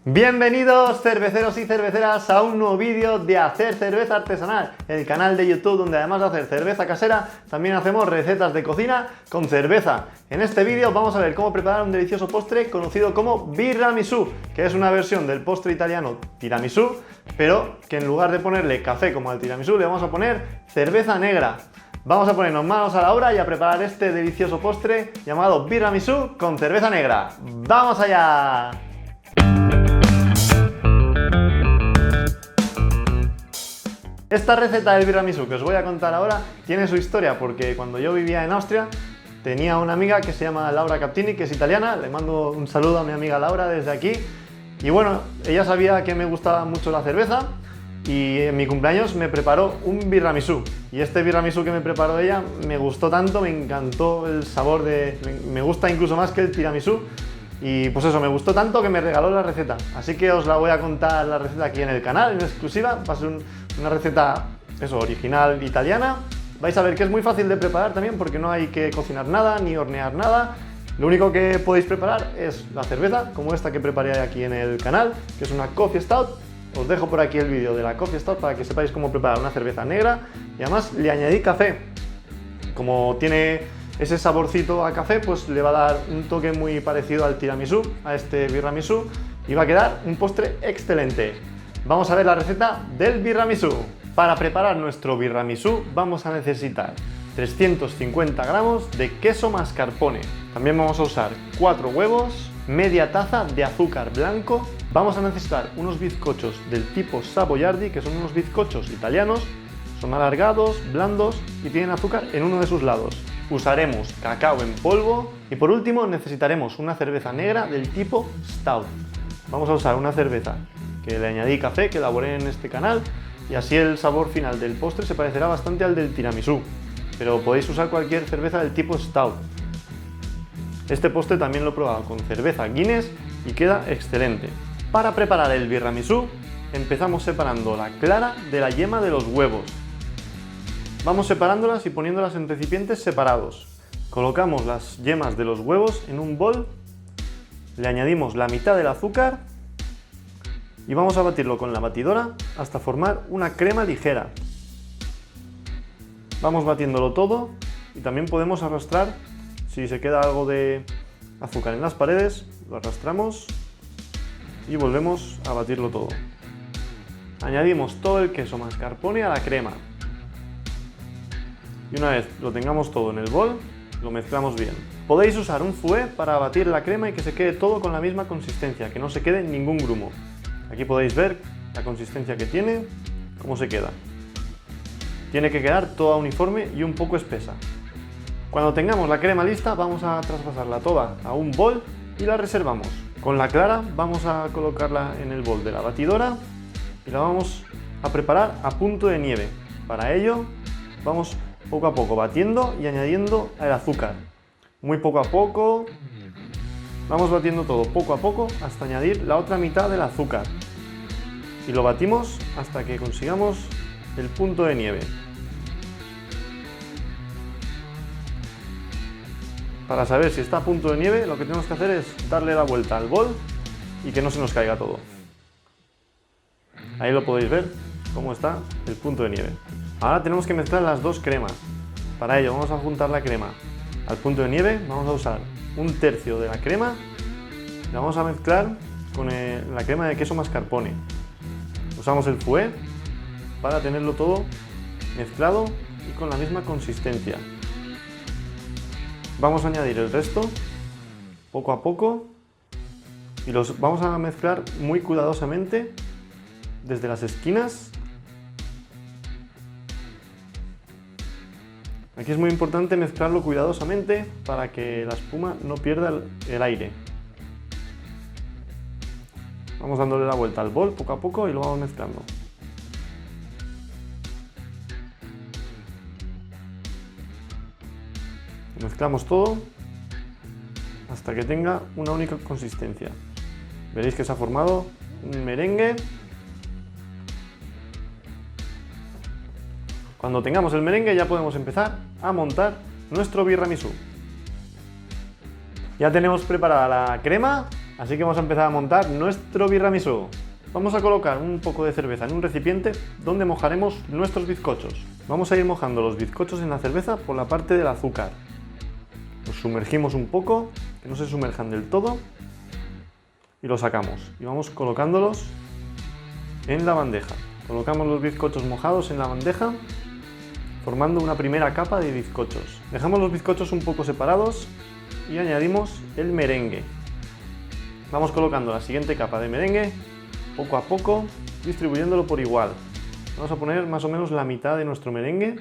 Bienvenidos cerveceros y cerveceras a un nuevo vídeo de hacer cerveza artesanal, el canal de YouTube donde además de hacer cerveza casera también hacemos recetas de cocina con cerveza. En este vídeo vamos a ver cómo preparar un delicioso postre conocido como birramisù, que es una versión del postre italiano tiramisù, pero que en lugar de ponerle café como al tiramisù le vamos a poner cerveza negra. Vamos a ponernos manos a la obra y a preparar este delicioso postre llamado birramisù con cerveza negra. ¡Vamos allá! Esta receta del birramisù que os voy a contar ahora tiene su historia porque cuando yo vivía en Austria tenía una amiga que se llama Laura Captini, que es italiana. Le mando un saludo a mi amiga Laura desde aquí. Y bueno, ella sabía que me gustaba mucho la cerveza y en mi cumpleaños me preparó un birramisù. Y este birramisù que me preparó ella me gustó tanto, me encantó el sabor me gusta incluso más que el tiramisù. Y pues eso, me gustó tanto que me regaló la receta. Así que os la voy a contar la receta aquí en el canal, en exclusiva. Va a ser una receta, eso, original italiana. Vais a ver que es muy fácil de preparar también porque no hay que cocinar nada ni hornear nada. Lo único que podéis preparar es la cerveza, como esta que preparé aquí en el canal, que es una Coffee Stout. Os dejo por aquí el vídeo de la Coffee Stout para que sepáis cómo preparar una cerveza negra. Y además le añadí café. Como tiene ese saborcito a café, pues le va a dar un toque muy parecido al tiramisù, a este birramisù, y va a quedar un postre excelente. Vamos a ver la receta del birramisù. Para preparar nuestro birramisù vamos a necesitar 350 gramos de queso mascarpone. También vamos a usar 4 huevos, media taza de azúcar blanco. Vamos a necesitar unos bizcochos del tipo Savoiardi, que son unos bizcochos italianos. Son alargados, blandos y tienen azúcar en uno de sus lados. Usaremos cacao en polvo y por último necesitaremos una cerveza negra del tipo Stout. Vamos a usar una cerveza que le añadí café, que elaboré en este canal, y así el sabor final del postre se parecerá bastante al del tiramisù, pero podéis usar cualquier cerveza del tipo Stout. Este postre también lo he probado con cerveza Guinness y queda excelente. Para preparar el birramisù empezamos separando la clara de la yema de los huevos. Vamos separándolas y poniéndolas en recipientes separados. Colocamos las yemas de los huevos en un bol, le añadimos la mitad del azúcar y vamos a batirlo con la batidora hasta formar una crema ligera. Vamos batiéndolo todo y también podemos arrastrar, si se queda algo de azúcar en las paredes, lo arrastramos y volvemos a batirlo todo. Añadimos todo el queso mascarpone a la crema. Y una vez lo tengamos todo en el bol, lo mezclamos bien. Podéis usar un fouet para batir la crema y que se quede todo con la misma consistencia, que no se quede ningún grumo. Aquí podéis ver la consistencia que tiene, cómo se queda. Tiene que quedar toda uniforme y un poco espesa. Cuando tengamos la crema lista, vamos a traspasarla toda a un bol y la reservamos. Con la clara vamos a colocarla en el bol de la batidora y la vamos a preparar a punto de nieve. Para ello vamos poco a poco batiendo y añadiendo el azúcar. Muy poco a poco. Vamos batiendo todo poco a poco hasta añadir la otra mitad del azúcar. Y lo batimos hasta que consigamos el punto de nieve. Para saber si está a punto de nieve, lo que tenemos que hacer es darle la vuelta al bol y que no se nos caiga todo. Ahí lo podéis ver cómo está el punto de nieve. Ahora tenemos que mezclar las dos cremas. Para ello vamos a juntar la crema al punto de nieve, vamos a usar un tercio de la crema y la vamos a mezclar con la crema de queso mascarpone. Usamos el fouet para tenerlo todo mezclado y con la misma consistencia. Vamos a añadir el resto poco a poco y los vamos a mezclar muy cuidadosamente desde las esquinas. Aquí es muy importante mezclarlo cuidadosamente para que la espuma no pierda el aire. Vamos dándole la vuelta al bol poco a poco y lo vamos mezclando. Mezclamos todo hasta que tenga una única consistencia. Veréis que se ha formado un merengue. Cuando tengamos el merengue ya podemos empezar a montar nuestro birramisù. Ya tenemos preparada la crema Así que vamos a empezar a montar nuestro birramisú. Vamos a colocar un poco de cerveza en un recipiente donde mojaremos nuestros bizcochos. Vamos a ir mojando los bizcochos en la cerveza por la parte del azúcar. Los sumergimos un poco, que no se sumerjan del todo, y los sacamos. Y vamos colocándolos en la bandeja. Colocamos los bizcochos mojados en la bandeja, formando una primera capa de bizcochos. Dejamos los bizcochos un poco separados y añadimos el merengue. Vamos colocando la siguiente capa de merengue, poco a poco, distribuyéndolo por igual. Vamos a poner más o menos la mitad de nuestro merengue,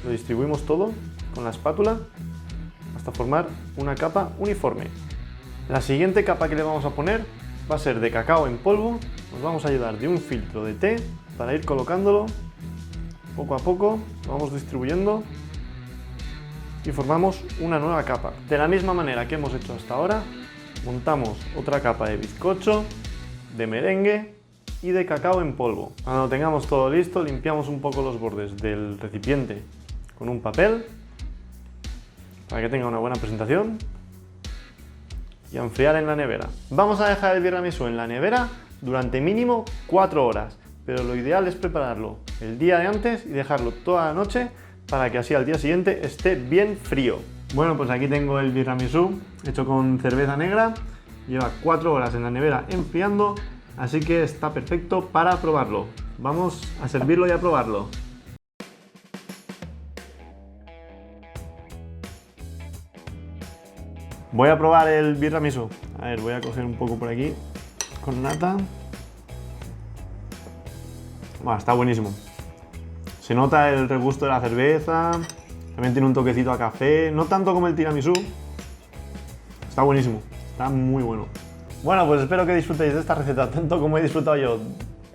lo distribuimos todo con la espátula hasta formar una capa uniforme. La siguiente capa que le vamos a poner va a ser de cacao en polvo. Nos vamos a ayudar de un filtro de té para ir colocándolo poco a poco, lo vamos distribuyendo y formamos una nueva capa. De la misma manera que hemos hecho hasta ahora, montamos otra capa de bizcocho, de merengue y de cacao en polvo. Cuando tengamos todo listo, limpiamos un poco los bordes del recipiente con un papel para que tenga una buena presentación y a enfriar en la nevera. Vamos a dejar el birramisú en la nevera durante mínimo 4 horas, pero lo ideal es prepararlo el día de antes y dejarlo toda la noche para que así al día siguiente esté bien frío. Bueno, pues aquí tengo el birramisú hecho con cerveza negra, lleva 4 horas en la nevera enfriando, así que está perfecto para probarlo. Vamos a servirlo y a probarlo. Voy a probar el birramisú. A ver, voy a coger un poco por aquí con nata. Bueno, está buenísimo. Se nota el regusto de la cerveza, también tiene un toquecito a café, no tanto como el tiramisú. Está buenísimo, está muy bueno. Bueno, pues espero que disfrutéis de esta receta tanto como he disfrutado yo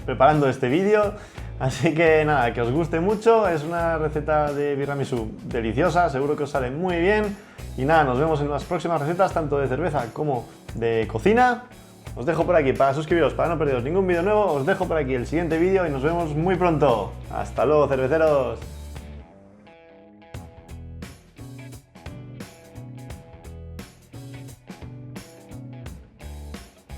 preparando este vídeo. Así que nada, que os guste mucho, es una receta de birramisú deliciosa, seguro que os sale muy bien. Y nada, nos vemos en las próximas recetas, tanto de cerveza como de cocina. Os dejo por aquí para suscribiros, para no perderos ningún vídeo nuevo, os dejo por aquí el siguiente vídeo y nos vemos muy pronto. ¡Hasta luego, cerveceros!